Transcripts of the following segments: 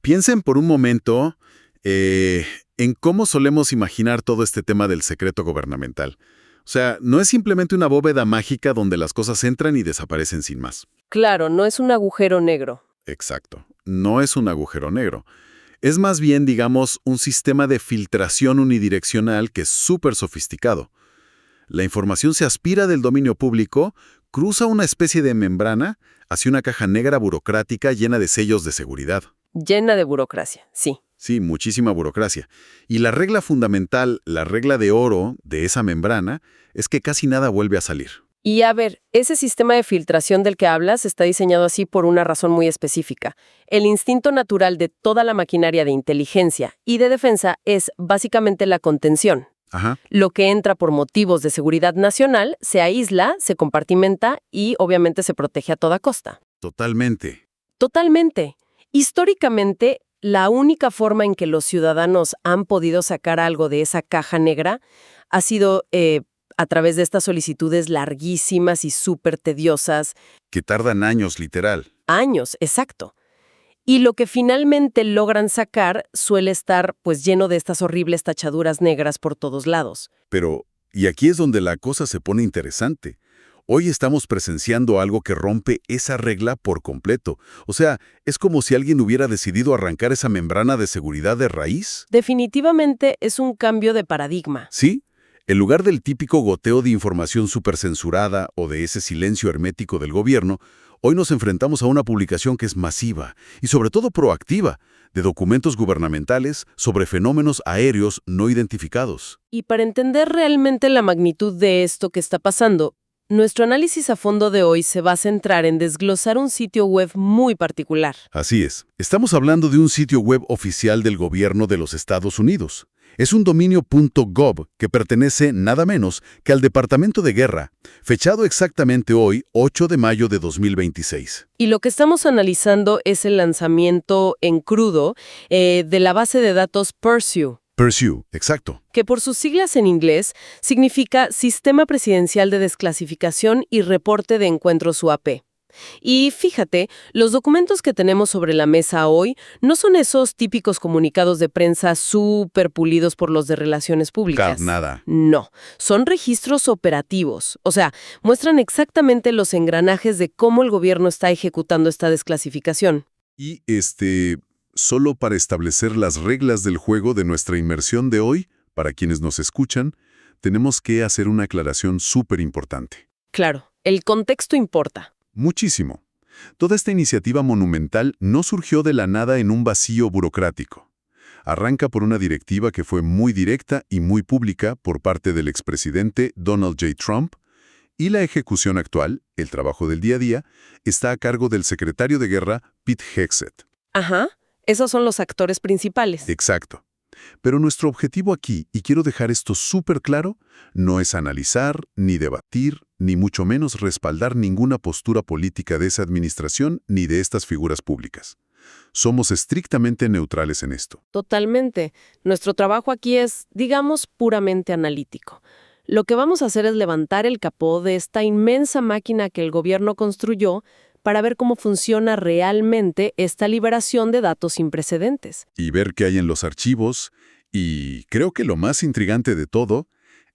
Piensen por un momento en cómo solemos imaginar todo este tema del secreto gubernamental. O sea, no es simplemente una bóveda mágica donde las cosas entran y desaparecen sin más. Claro, no es un agujero negro. Exacto. No es un agujero negro. Es más bien, digamos, un sistema de filtración unidireccional que es súper sofisticado. La información se aspira del dominio público, cruza una especie de membrana hacia una caja negra burocrática llena de sellos de seguridad. Llena de burocracia, sí. Sí, muchísima burocracia. Y la regla fundamental, la regla de oro de esa membrana, es que casi nada vuelve a salir. Y a ver, ese sistema de filtración del que hablas está diseñado así por una razón muy específica. El instinto natural de toda la maquinaria de inteligencia y de defensa es básicamente la contención. Ajá. Lo que entra por motivos de seguridad nacional se aísla, se compartimenta y obviamente se protege a toda costa. Totalmente. Totalmente. Históricamente, la única forma en que los ciudadanos han podido sacar algo de esa caja negra ha sido a través de estas solicitudes larguísimas y súper tediosas. Que tardan años, literal. Años, exacto. Y lo que finalmente logran sacar suele estar pues lleno de estas horribles tachaduras negras por todos lados. Pero, y aquí es donde la cosa se pone interesante. Hoy estamos presenciando algo que rompe esa regla por completo. O sea, es como si alguien hubiera decidido arrancar esa membrana de seguridad de raíz. Definitivamente es un cambio de paradigma. ¿Sí? En lugar del típico goteo de información supercensurada o de ese silencio hermético del gobierno, hoy nos enfrentamos a una publicación que es masiva y sobre todo proactiva, de documentos gubernamentales sobre fenómenos aéreos no identificados. Y para entender realmente la magnitud de esto que está pasando, nuestro análisis a fondo de hoy se va a centrar en desglosar un sitio web muy particular. Así es. Estamos hablando de un sitio web oficial del gobierno de los Estados Unidos. Es un dominio .gov que pertenece nada menos que al Departamento de Guerra, fechado exactamente hoy, 8 de mayo de 2026. Y lo que estamos analizando es el lanzamiento en crudo de la base de datos Pursuit. Pursuit, exacto. Que por sus siglas en inglés significa Sistema Presidencial de Desclasificación y Reporte de Encuentros UAP. Y fíjate, los documentos que tenemos sobre la mesa hoy no son esos típicos comunicados de prensa súper pulidos por los de relaciones públicas. Nada. No, son registros operativos. O sea, muestran exactamente los engranajes de cómo el gobierno está ejecutando esta desclasificación. Y solo para establecer las reglas del juego de nuestra inmersión de hoy, para quienes nos escuchan, tenemos que hacer una aclaración súper importante. Claro, el contexto importa. Muchísimo. Toda esta iniciativa monumental no surgió de la nada en un vacío burocrático. Arranca por una directiva que fue muy directa y muy pública por parte del expresidente Donald J. Trump, y la ejecución actual, el trabajo del día a día, está a cargo del secretario de Guerra, Pete Hegseth. Ajá, esos son los actores principales. Exacto. Pero nuestro objetivo aquí, y quiero dejar esto súper claro, no es analizar, ni debatir, ni mucho menos respaldar ninguna postura política de esa administración ni de estas figuras públicas. Somos estrictamente neutrales en esto. Totalmente. Nuestro trabajo aquí es, digamos, puramente analítico. Lo que vamos a hacer es levantar el capó de esta inmensa máquina que el gobierno construyó para ver cómo funciona realmente esta liberación de datos sin precedentes. Y ver qué hay en los archivos, y creo que lo más intrigante de todo,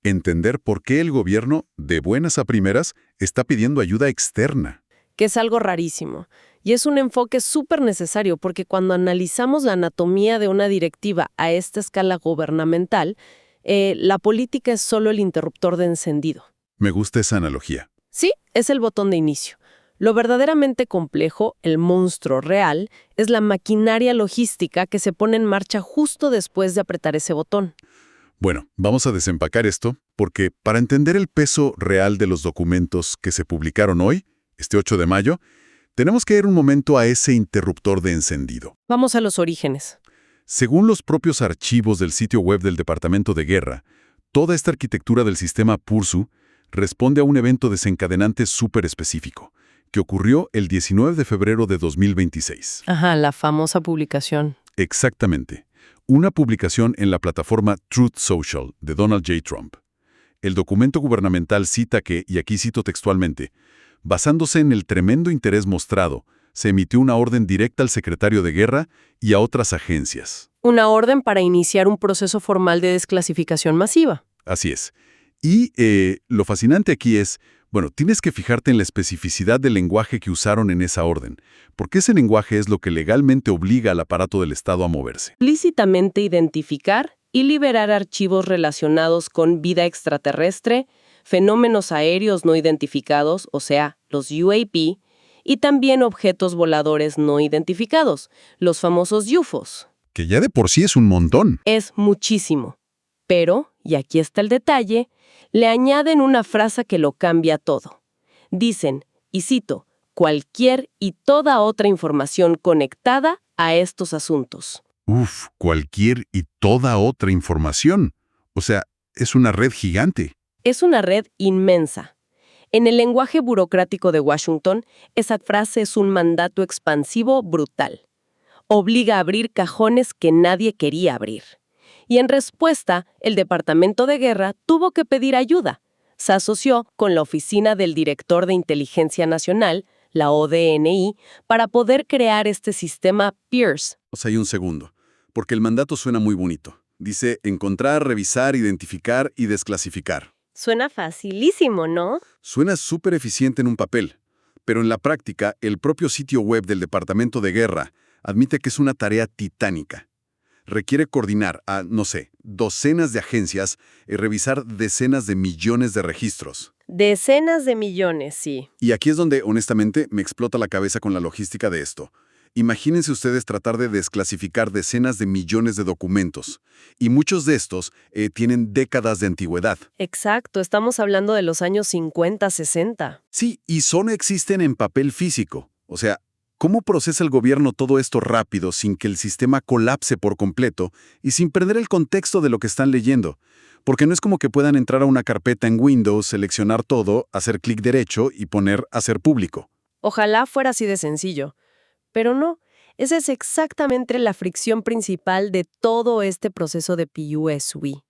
entender por qué el gobierno, de buenas a primeras, está pidiendo ayuda externa. Que es algo rarísimo. Y es un enfoque súper necesario porque cuando analizamos la anatomía de una directiva a esta escala gubernamental, la política es solo el interruptor de encendido. Me gusta esa analogía. Sí, es el botón de inicio. Lo verdaderamente complejo, el monstruo real, es la maquinaria logística que se pone en marcha justo después de apretar ese botón. Bueno, vamos a desempacar esto, porque para entender el peso real de los documentos que se publicaron hoy, este 8 de mayo, tenemos que ir un momento a ese interruptor de encendido. Vamos a los orígenes. Según los propios archivos del sitio web del Departamento de Guerra, toda esta arquitectura del sistema Pursuit responde a un evento desencadenante súper específico, que ocurrió el 19 de febrero de 2026. Ajá, la famosa publicación. Exactamente. Una publicación en la plataforma Truth Social de Donald J. Trump. El documento gubernamental cita que, y aquí cito textualmente, basándose en el tremendo interés mostrado, se emitió una orden directa al secretario de Guerra y a otras agencias. Una orden para iniciar un proceso formal de desclasificación masiva. Así es. Y lo fascinante aquí es, bueno, tienes que fijarte en la especificidad del lenguaje que usaron en esa orden, porque ese lenguaje es lo que legalmente obliga al aparato del Estado a moverse. Explícitamente identificar y liberar archivos relacionados con vida extraterrestre, fenómenos aéreos no identificados, o sea, los UAP, y también objetos voladores no identificados, los famosos UFOs. Que ya de por sí es un montón. Es muchísimo. Pero, y aquí está el detalle, le añaden una frase que lo cambia todo. Dicen, y cito, cualquier y toda otra información conectada a estos asuntos. Uf, cualquier y toda otra información. O sea, es una red gigante. Es una red inmensa. En el lenguaje burocrático de Washington, esa frase es un mandato expansivo brutal. Obliga a abrir cajones que nadie quería abrir. Y en respuesta, el Departamento de Guerra tuvo que pedir ayuda. Se asoció con la Oficina del Director de Inteligencia Nacional, la ODNI, para poder crear este sistema Pierce. O sea, hay un segundo, porque el mandato suena muy bonito. Dice encontrar, revisar, identificar y desclasificar. Suena facilísimo, ¿no? Suena súper eficiente en un papel, pero en la práctica, el propio sitio web del Departamento de Guerra admite que es una tarea titánica. Requiere coordinar a, no sé, docenas de agencias y revisar decenas de millones de registros. Decenas de millones, sí. Y aquí es donde, honestamente, me explota la cabeza con la logística de esto. Imagínense ustedes tratar de desclasificar decenas de millones de documentos. Y muchos de estos tienen décadas de antigüedad. Exacto, estamos hablando de los años 50, 60. Sí, y solo existen en papel físico. O sea, ¿cómo procesa el gobierno todo esto rápido sin que el sistema colapse por completo y sin perder el contexto de lo que están leyendo? Porque no es como que puedan entrar a una carpeta en Windows, seleccionar todo, hacer clic derecho y poner hacer público. Ojalá fuera así de sencillo. Pero no, esa es exactamente la fricción principal de todo este proceso de PUSW.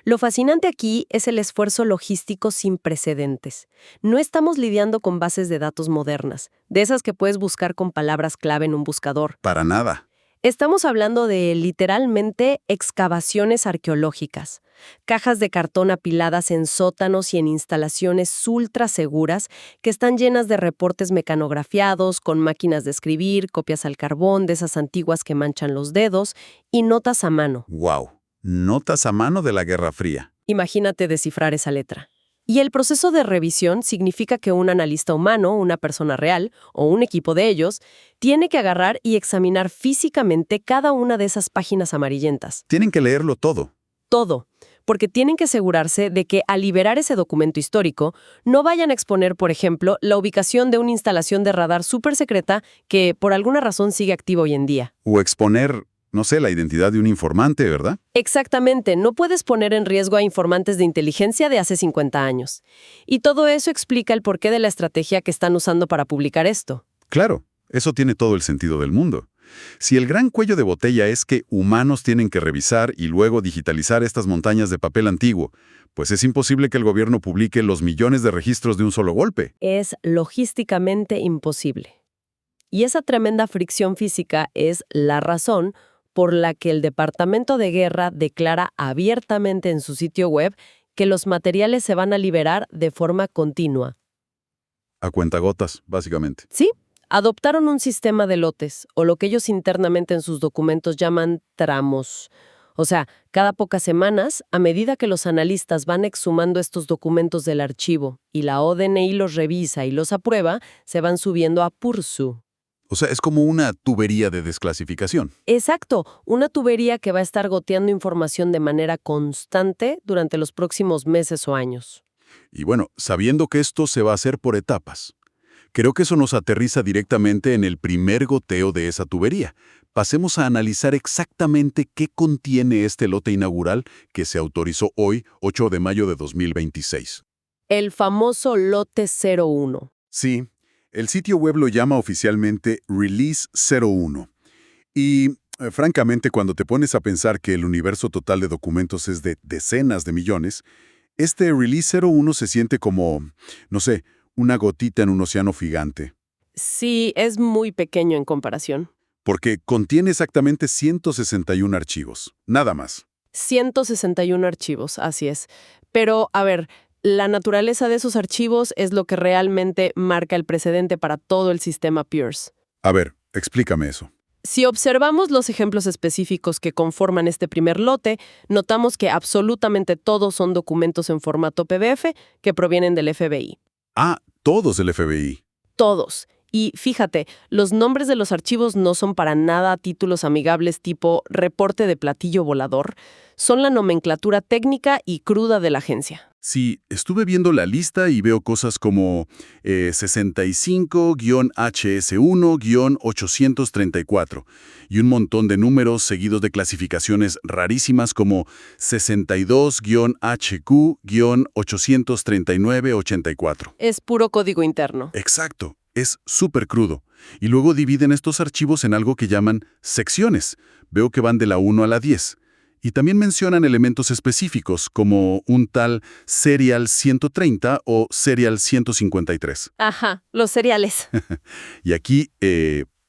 Lo fascinante aquí es el esfuerzo logístico sin precedentes. No estamos lidiando con bases de datos modernas, de esas que puedes buscar con palabras clave en un buscador. Para nada. Estamos hablando de, literalmente, excavaciones arqueológicas. Cajas de cartón apiladas en sótanos y en instalaciones ultra seguras que están llenas de reportes mecanografiados, con máquinas de escribir, copias al carbón de esas antiguas que manchan los dedos y notas a mano. ¡Wow! Notas a mano de la Guerra Fría. Imagínate descifrar esa letra. Y el proceso de revisión significa que un analista humano, una persona real, o un equipo de ellos, tiene que agarrar y examinar físicamente cada una de esas páginas amarillentas. Tienen que leerlo todo. Todo, porque tienen que asegurarse de que al liberar ese documento histórico, no vayan a exponer, por ejemplo, la ubicación de una instalación de radar súper secreta que por alguna razón sigue activa hoy en día. O exponer, no sé, la identidad de un informante, ¿verdad? Exactamente, no puedes poner en riesgo a informantes de inteligencia de hace 50 años. Y todo eso explica el porqué de la estrategia que están usando para publicar esto. Claro, eso tiene todo el sentido del mundo. Si el gran cuello de botella es que humanos tienen que revisar y luego digitalizar estas montañas de papel antiguo, pues es imposible que el gobierno publique los millones de registros de un solo golpe. Es logísticamente imposible. Y esa tremenda fricción física es la razón por la que el Departamento de Guerra declara abiertamente en su sitio web que los materiales se van a liberar de forma continua. A cuentagotas, básicamente. Sí, adoptaron un sistema de lotes, o lo que ellos internamente en sus documentos llaman tramos. O sea, cada pocas semanas, a medida que los analistas van exhumando estos documentos del archivo y la ODNI los revisa y los aprueba, se van subiendo a PURSU. O sea, es como una tubería de desclasificación. Exacto, una tubería que va a estar goteando información de manera constante durante los próximos meses o años. Y bueno, sabiendo que esto se va a hacer por etapas, creo que eso nos aterriza directamente en el primer goteo de esa tubería. Pasemos a analizar exactamente qué contiene este lote inaugural que se autorizó hoy, 8 de mayo de 2026. El famoso lote 01. Sí, el sitio web lo llama oficialmente Release 01. Y, francamente, cuando te pones a pensar que el universo total de documentos es de decenas de millones, este Release 01 se siente como, no sé, una gotita en un océano gigante. Sí, es muy pequeño en comparación. Porque contiene exactamente 161 archivos, nada más. 161 archivos, así es. Pero, a ver, la naturaleza de esos archivos es lo que realmente marca el precedente para todo el sistema Pierce. A ver, explícame eso. Si observamos los ejemplos específicos que conforman este primer lote, notamos que absolutamente todos son documentos en formato PDF que provienen del FBI. Ah, todos del FBI. Todos. Y fíjate, los nombres de los archivos no son para nada títulos amigables tipo reporte de platillo volador, son la nomenclatura técnica y cruda de la agencia. Sí, estuve viendo la lista y veo cosas como 65-HS1-834 y un montón de números seguidos de clasificaciones rarísimas como 62-HQ-839-84. Es puro código interno. Exacto, es súper crudo. Y luego dividen estos archivos en algo que llaman secciones. Veo que van de la 1 a la 10. Y también mencionan elementos específicos, como un tal Serial 130 o Serial 153. Ajá, los seriales. Y aquí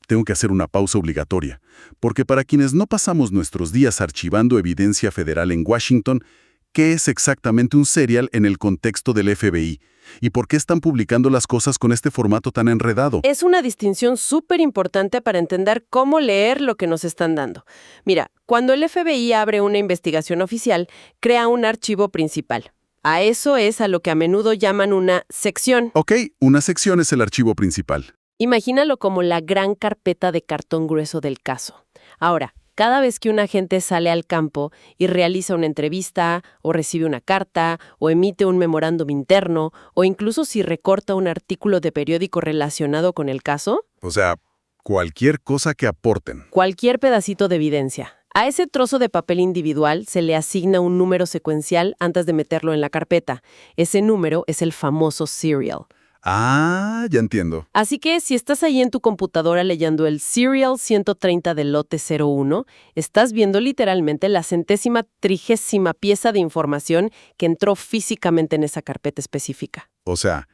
tengo que hacer una pausa obligatoria, porque para quienes no pasamos nuestros días archivando evidencia federal en Washington, ¿qué es exactamente un serial en el contexto del FBI? ¿Y por qué están publicando las cosas con este formato tan enredado? Es una distinción súper importante para entender cómo leer lo que nos están dando. Mira, cuando el FBI abre una investigación oficial, crea un archivo principal. A eso es a lo que a menudo llaman una sección. Ok, una sección es el archivo principal. Imagínalo como la gran carpeta de cartón grueso del caso. Ahora, cada vez que un agente sale al campo y realiza una entrevista, o recibe una carta, o emite un memorándum interno, o incluso si recorta un artículo de periódico relacionado con el caso, O sea, cualquier cosa que aporten. cualquier pedacito de evidencia. A ese trozo de papel individual se le asigna un número secuencial antes de meterlo en la carpeta. Ese número es el famoso serial. Ah, ya entiendo. Así que si estás ahí en tu computadora leyendo el Serial 130 del lote 01, estás viendo literalmente la 130ª pieza de información que entró físicamente en esa carpeta específica. O sea,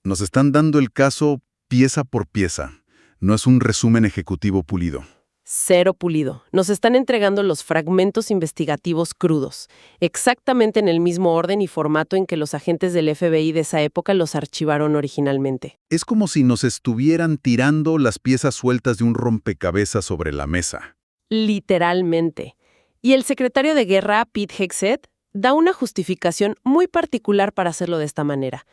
nos están dando el caso pieza por pieza. No es un resumen ejecutivo pulido. Cero pulido. Nos están entregando los fragmentos investigativos crudos, exactamente en el mismo orden y formato en que los agentes del FBI de esa época los archivaron originalmente. Es como si nos estuvieran tirando las piezas sueltas de un rompecabezas sobre la mesa. Literalmente. Y el secretario de Guerra, Pete Hegseth, da una justificación muy particular para hacerlo de esta manera.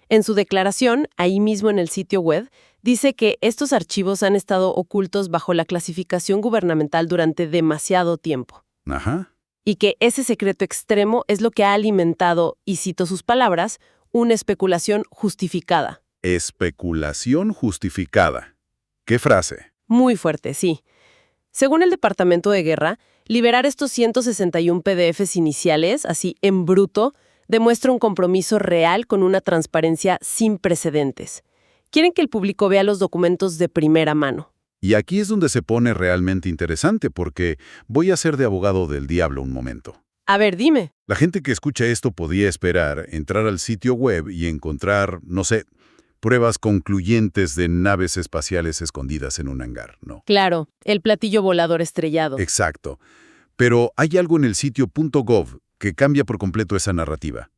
En su declaración, ahí mismo en el sitio web, dice que estos archivos han estado ocultos bajo la clasificación gubernamental durante demasiado tiempo. Ajá. Y que ese secreto extremo es lo que ha alimentado, y cito sus palabras, una especulación justificada. Especulación justificada. ¿Qué frase? Muy fuerte, sí. Según el Departamento de Guerra, liberar estos 161 PDFs iniciales, así en bruto, demuestra un compromiso real con una transparencia sin precedentes. Quieren que el público vea los documentos de primera mano. Y aquí es donde se pone realmente interesante, porque voy a ser de abogado del diablo un momento. A ver, dime. La gente que escucha esto podía esperar entrar al sitio web y encontrar, no sé, pruebas concluyentes de naves espaciales escondidas en un hangar, ¿no? Claro, el platillo volador estrellado. Exacto. Pero hay algo en el sitio .gov que cambia por completo esa narrativa.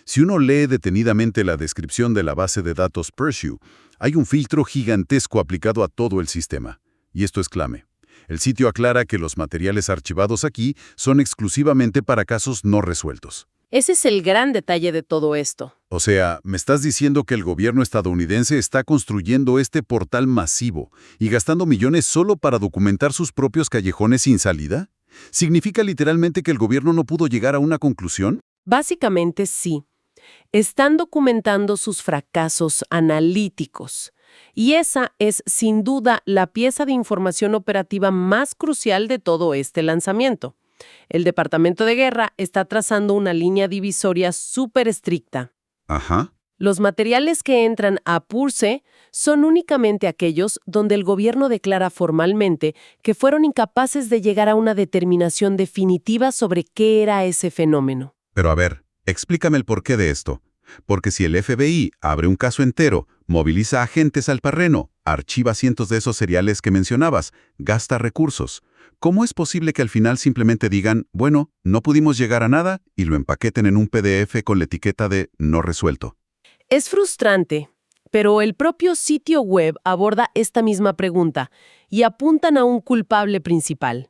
Si uno lee detenidamente la descripción de la base de datos Pursuit, hay un filtro gigantesco aplicado a todo el sistema. Y esto es clave. El sitio aclara que los materiales archivados aquí son exclusivamente para casos no resueltos. Ese es el gran detalle de todo esto. O sea, ¿me estás diciendo que el gobierno estadounidense está construyendo este portal masivo y gastando millones solo para documentar sus propios callejones sin salida? ¿Significa literalmente que el gobierno no pudo llegar a una conclusión? Básicamente sí. Están documentando sus fracasos analíticos. Y esa es, sin duda, la pieza de información operativa más crucial de todo este lanzamiento. El Departamento de Guerra está trazando una línea divisoria súper estricta. Ajá. Los materiales que entran a Purse son únicamente aquellos donde el gobierno declara formalmente que fueron incapaces de llegar a una determinación definitiva sobre qué era ese fenómeno. Pero a ver, explícame el porqué de esto. Porque si el FBI abre un caso entero, Moviliza agentes al terreno, archiva cientos de esos seriales que mencionabas, gasta recursos. ¿Cómo es posible que al final simplemente digan, bueno, no pudimos llegar a nada y lo empaqueten en un PDF con la etiqueta de no resuelto? Es frustrante, pero el propio sitio web aborda esta misma pregunta y apuntan a un culpable principal,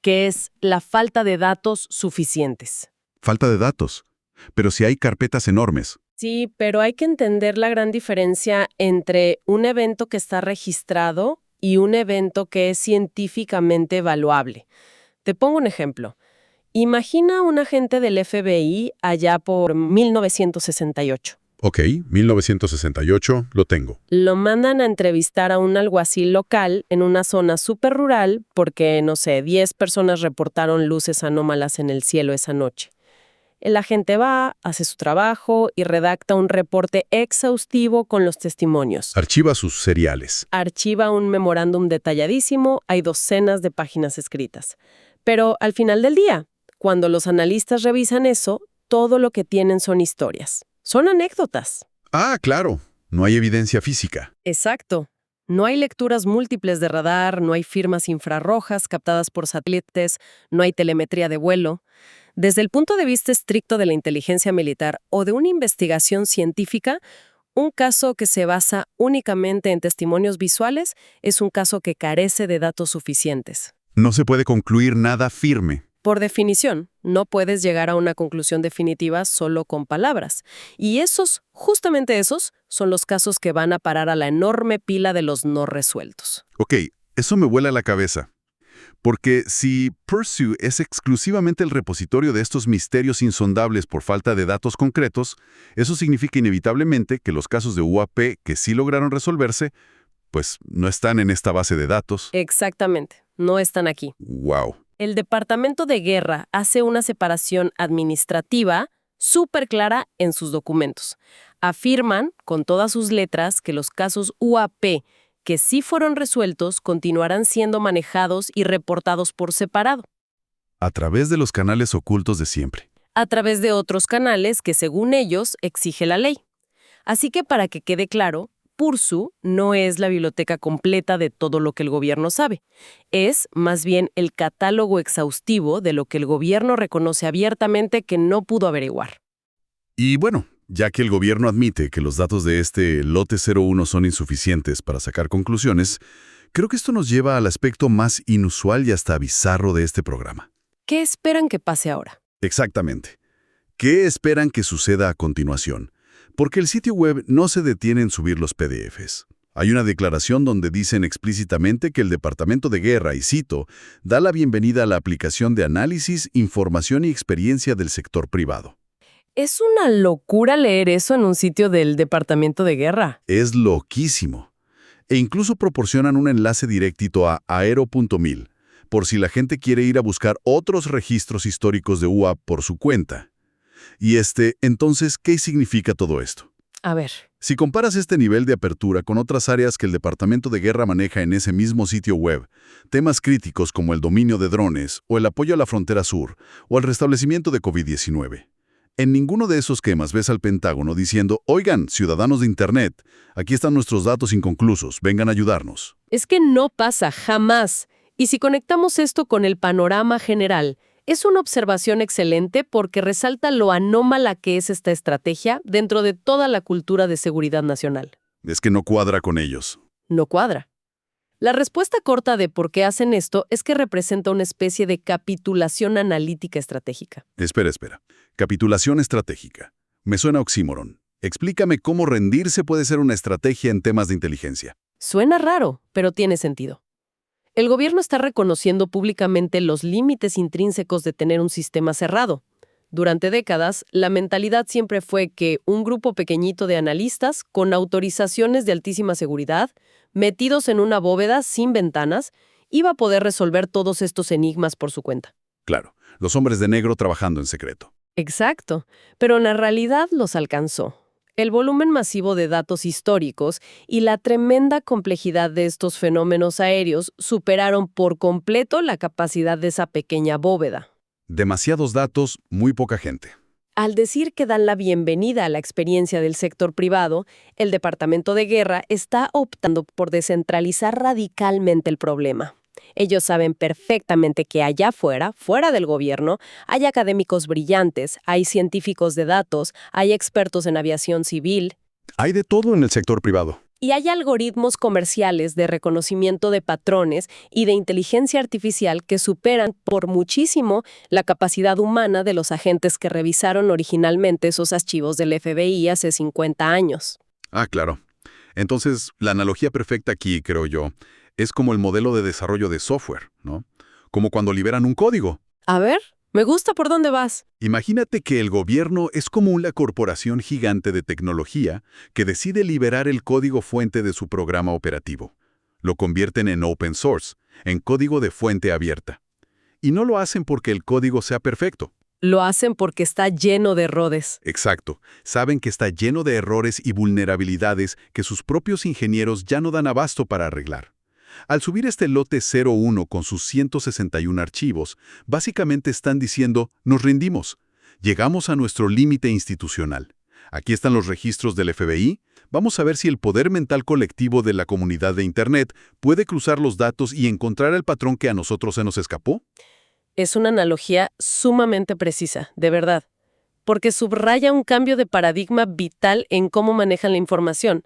que es la falta de datos suficientes. Falta de datos. Pero si hay carpetas enormes. Sí, pero hay que entender la gran diferencia entre un evento que está registrado y un evento que es científicamente evaluable. Te pongo un ejemplo. Imagina un agente del FBI allá por 1968. Ok, 1968, lo tengo. Lo mandan a entrevistar a un alguacil local en una zona súper rural porque, no sé, 10 personas reportaron luces anómalas en el cielo esa noche. El agente va, hace su trabajo y redacta un reporte exhaustivo con los testimonios. Archiva sus seriales. Archiva un memorándum detalladísimo, hay docenas de páginas escritas. Pero al final del día, cuando los analistas revisan eso, todo lo que tienen son historias. Son anécdotas. Ah, claro. No hay evidencia física. Exacto. No hay lecturas múltiples de radar, no hay firmas infrarrojas captadas por satélites, no hay telemetría de vuelo. Desde el punto de vista estricto de la inteligencia militar o de una investigación científica, un caso que se basa únicamente en testimonios visuales es un caso que carece de datos suficientes. No se puede concluir nada firme. Por definición, no puedes llegar a una conclusión definitiva solo con palabras. Y justamente esos, son los casos que van a parar a la enorme pila de los no resueltos. Ok, eso me vuela la cabeza. Porque si Pursuit es exclusivamente el repositorio de estos misterios insondables por falta de datos concretos, eso significa inevitablemente que los casos de UAP que sí lograron resolverse, pues no están en esta base de datos. Exactamente, no están aquí. ¡Wow! El Departamento de Guerra hace una separación administrativa súper clara en sus documentos. Afirman, con todas sus letras, que los casos UAP que sí fueron resueltos continuarán siendo manejados y reportados por separado. A través de los canales ocultos de siempre. A través de otros canales que, según ellos, exige la ley. Así que, para que quede claro, Pursu no es la biblioteca completa de todo lo que el gobierno sabe. Es, más bien, el catálogo exhaustivo de lo que el gobierno reconoce abiertamente que no pudo averiguar. Y bueno, ya que el gobierno admite que los datos de este lote 01 son insuficientes para sacar conclusiones, creo que esto nos lleva al aspecto más inusual y hasta bizarro de este programa. ¿Qué esperan que pase ahora? Exactamente. ¿Qué esperan que suceda a continuación? Porque el sitio web no se detiene en subir los PDFs. Hay una declaración donde dicen explícitamente que el Departamento de Guerra, y cito, da la bienvenida a la aplicación de análisis, información y experiencia del sector privado. Es una locura leer eso en un sitio del Departamento de Guerra. Es loquísimo. E incluso proporcionan un enlace directito a aero.mil, por si la gente quiere ir a buscar otros registros históricos de UAP por su cuenta. Y entonces, ¿qué significa todo esto? A ver. Si comparas este nivel de apertura con otras áreas que el Departamento de Guerra maneja en ese mismo sitio web, temas críticos como el dominio de drones, o el apoyo a la frontera sur, o el restablecimiento de COVID-19, en ninguno de esos esquemas ves al Pentágono diciendo, oigan, ciudadanos de Internet, aquí están nuestros datos inconclusos, vengan a ayudarnos. Es que no pasa jamás. Y si conectamos esto con el panorama general, es una observación excelente porque resalta lo anómala que es esta estrategia dentro de toda la cultura de seguridad nacional. Es que no cuadra con ellos. No cuadra. La respuesta corta de por qué hacen esto es que representa una especie de capitulación analítica estratégica. Espera. Capitulación estratégica. Me suena oxímoron. Explícame cómo rendirse puede ser una estrategia en temas de inteligencia. Suena raro, pero tiene sentido. El gobierno está reconociendo públicamente los límites intrínsecos de tener un sistema cerrado. Durante décadas, la mentalidad siempre fue que un grupo pequeñito de analistas, con autorizaciones de altísima seguridad, metidos en una bóveda sin ventanas, iba a poder resolver todos estos enigmas por su cuenta. Claro, los hombres de negro trabajando en secreto. Exacto, pero en la realidad los alcanzó. El volumen masivo de datos históricos y la tremenda complejidad de estos fenómenos aéreos superaron por completo la capacidad de esa pequeña bóveda. Demasiados datos, muy poca gente. Al decir que dan la bienvenida a la experiencia del sector privado, el Departamento de Guerra está optando por descentralizar radicalmente el problema. Ellos saben perfectamente que allá afuera, fuera del gobierno, hay académicos brillantes, hay científicos de datos, hay expertos en aviación civil. Hay de todo en el sector privado. Y hay algoritmos comerciales de reconocimiento de patrones y de inteligencia artificial que superan por muchísimo la capacidad humana de los agentes que revisaron originalmente esos archivos del FBI hace 50 años. Ah, claro. Entonces, la analogía perfecta aquí, creo yo, es como el modelo de desarrollo de software, ¿no? Como cuando liberan un código. A ver, me gusta por dónde vas. Imagínate que el gobierno es como una corporación gigante de tecnología que decide liberar el código fuente de su programa operativo. Lo convierten en open source, en código de fuente abierta. Y no lo hacen porque el código sea perfecto. Lo hacen porque está lleno de errores. Exacto. Saben que está lleno de errores y vulnerabilidades que sus propios ingenieros ya no dan abasto para arreglar. Al subir este lote 01 con sus 161 archivos, básicamente están diciendo, nos rendimos. Llegamos a nuestro límite institucional. Aquí están los registros del FBI. Vamos a ver si el poder mental colectivo de la comunidad de Internet puede cruzar los datos y encontrar el patrón que a nosotros se nos escapó. Es una analogía sumamente precisa, de verdad, porque subraya un cambio de paradigma vital en cómo manejan la información.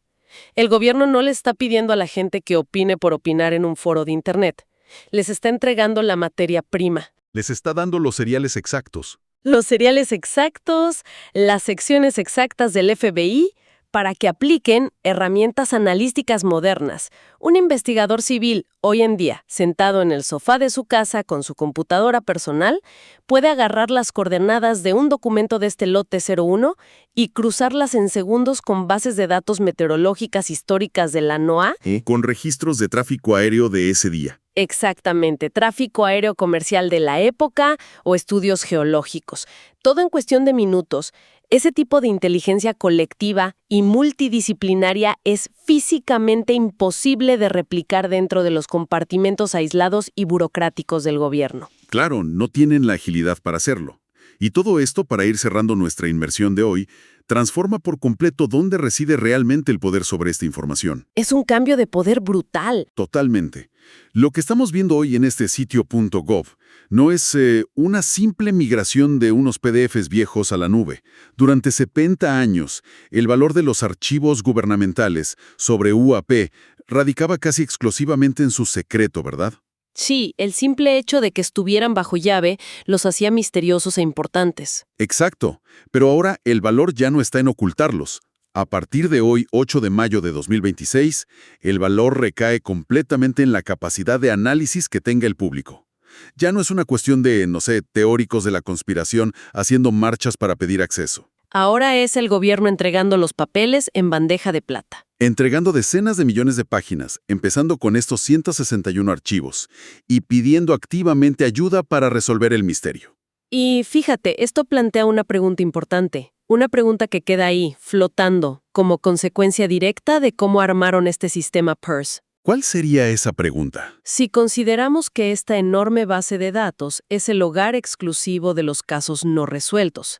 El gobierno no le está pidiendo a la gente que opine por opinar en un foro de Internet. Les está entregando la materia prima. Les está dando los seriales exactos. Los seriales exactos, las secciones exactas del FBI, para que apliquen herramientas analíticas modernas. Un investigador civil, hoy en día, sentado en el sofá de su casa con su computadora personal, puede agarrar las coordenadas de un documento de este lote 01 y cruzarlas en segundos con bases de datos meteorológicas históricas de la NOAA. Con registros de tráfico aéreo de ese día. Exactamente, tráfico aéreo comercial de la época o estudios geológicos. Todo en cuestión de minutos. Ese tipo de inteligencia colectiva y multidisciplinaria es físicamente imposible de replicar dentro de los compartimentos aislados y burocráticos del gobierno. Claro, no tienen la agilidad para hacerlo. Y todo esto, para ir cerrando nuestra inmersión de hoy, transforma por completo dónde reside realmente el poder sobre esta información. Es un cambio de poder brutal. Totalmente. Lo que estamos viendo hoy en este sitio .gov no es una simple migración de unos PDFs viejos a la nube. Durante 70 años, el valor de los archivos gubernamentales sobre UAP radicaba casi exclusivamente en su secreto, ¿verdad? Sí, el simple hecho de que estuvieran bajo llave los hacía misteriosos e importantes. Exacto, pero ahora el valor ya no está en ocultarlos. A partir de hoy, 8 de mayo de 2026, el valor recae completamente en la capacidad de análisis que tenga el público. Ya no es una cuestión de, teóricos de la conspiración haciendo marchas para pedir acceso. Ahora es el gobierno entregando los papeles en bandeja de plata. Entregando decenas de millones de páginas, empezando con estos 161 archivos, y pidiendo activamente ayuda para resolver el misterio. Y fíjate, esto plantea una pregunta importante. Una pregunta que queda ahí, flotando, como consecuencia directa de cómo armaron este sistema PERS. ¿Cuál sería esa pregunta? Si consideramos que esta enorme base de datos es el hogar exclusivo de los casos no resueltos,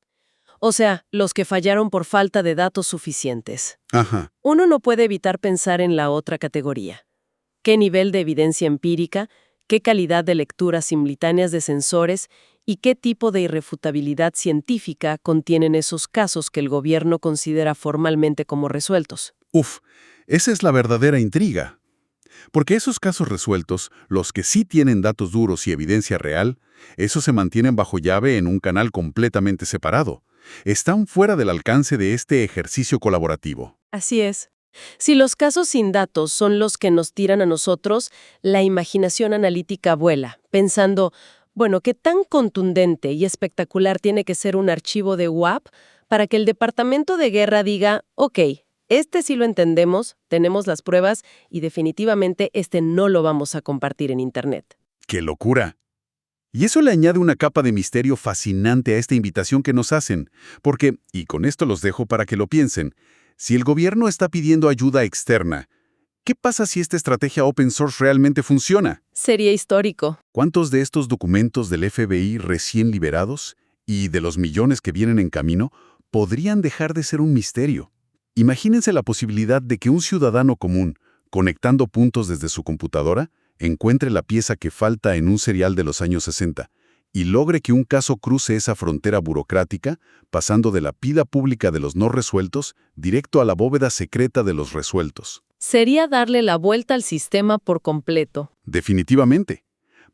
o sea, los que fallaron por falta de datos suficientes, uno no puede evitar pensar en la otra categoría. ¿Qué nivel de evidencia empírica, qué calidad de lecturas simultáneas de sensores y qué tipo de irrefutabilidad científica contienen esos casos que el gobierno considera formalmente como resueltos? Esa es la verdadera intriga. Porque esos casos resueltos, los que sí tienen datos duros y evidencia real, esos se mantienen bajo llave en un canal completamente separado. Están fuera del alcance de este ejercicio colaborativo. Así es. Si los casos sin datos son los que nos tiran a nosotros, la imaginación analítica vuela, pensando, bueno, ¿qué tan contundente y espectacular tiene que ser un archivo de UAP para que el Departamento de Guerra diga, ok, este sí lo entendemos, tenemos las pruebas y definitivamente este no lo vamos a compartir en Internet? ¡Qué locura! Y eso le añade una capa de misterio fascinante a esta invitación que nos hacen, porque, y con esto los dejo para que lo piensen, si el gobierno está pidiendo ayuda externa, ¿qué pasa si esta estrategia open source realmente funciona? Sería histórico. ¿Cuántos de estos documentos del FBI recién liberados Y de los millones que vienen en camino, podrían dejar de ser un misterio. Imagínense la posibilidad de que un ciudadano común, conectando puntos desde su computadora, encuentre la pieza que falta en un serial de los años 60 y logre que un caso cruce esa frontera burocrática, pasando de la pila pública de los no resueltos directo a la bóveda secreta de los resueltos. Sería darle la vuelta al sistema por completo. Definitivamente.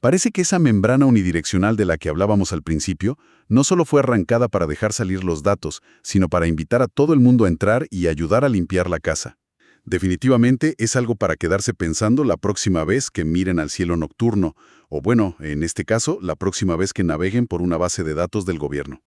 Parece que esa membrana unidireccional de la que hablábamos al principio no solo fue arrancada para dejar salir los datos, sino para invitar a todo el mundo a entrar y ayudar a limpiar la casa. Definitivamente es algo para quedarse pensando la próxima vez que miren al cielo nocturno, o bueno, en este caso, la próxima vez que naveguen por una base de datos del gobierno.